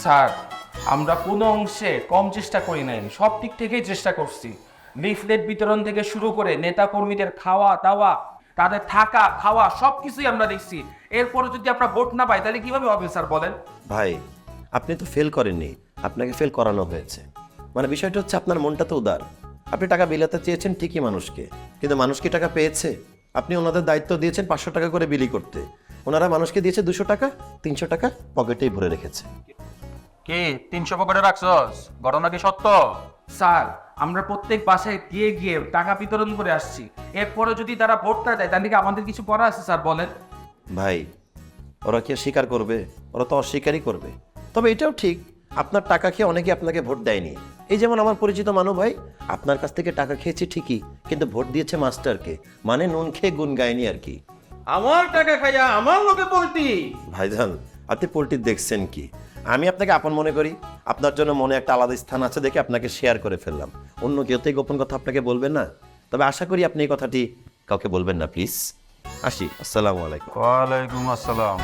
Sir, আমরা কোনো অংশে কম চেষ্টা করি নাই, সব দিক থেকেই চেষ্টা করছি। লিফলেট বিতরণ থেকে শুরু করে নেতা কর্মীদের খাওয়া দাওয়া, তাদের থাকা খাওয়া সবকিছুই আমরা দেখছি। এরপরে যদি আমরা ভোট না পাই তাহলে কিভাবে হবে স্যার বলেন? ভাই, আপনি তো ফেল করেননি, আপনাকে ফেল করানো হয়েছে। মানে বিষয়টা হচ্ছে আপনার মনটা তো উদার। আপনি টাকা বিলাতে চেয়েছেন ঠিকই মানুষকে, কিন্তু মানুষ কি টাকা পেয়েছে? আপনি ওনাদের দায়িত্ব দিয়েছেন 500 টাকা করে বিলি করতে, ওনারা মানুষকে দিয়েছে 200 টাকা, 300 টাকা পকেটেই ভরে রেখেছে। কি 300 পকেটে রাখছস? ঘটনা কি সত্য? স্যার, আমরা প্রত্যেক বাসায় গিয়ে গিয়ে টাকা বিতরণ করে আসছি। এরপরে যদি তারা ভোটটা দেয় তাহলে কি আমাদের কিছু করা আছে স্যার বলেন? ভাই, ওরা কি আর স্বীকার করবে? ওরা তো অস্বীকারই করবে। তবে এটাও ঠিক, আপনার টাকা খেয়ে অনেকে আপনাকে ভোট দেয়নি। এই যেমন আমার পরিচিত মানু ভাই, আপনার কাছ থেকে টাকা খেয়েছে ঠিকই, কিন্তু ভোট দিয়েছে মাস্টারকে, মানে নুন খেয়ে গুণ গায়নি আর কি। আমার টাকা খাইয়া আমার লোকে পল্টি। ভাইজান, আপনি পোল্ট্রি দেখছেন কি? আমি আপনাকে আপন মনে করি, আপনার জন্য মনে একটা আলাদা স্থান আছে দেখে আপনাকে শেয়ার করে ফেললাম। অন্য কেউ তো এই গোপন কথা আপনাকে বলবেন না। তবে আশা করি আপনি এই কথাটি কাউকে বলবেন না, প্লিজ। আসি, আসসালামু আলাইকুম। ওয়ালাইকুম আসসালাম।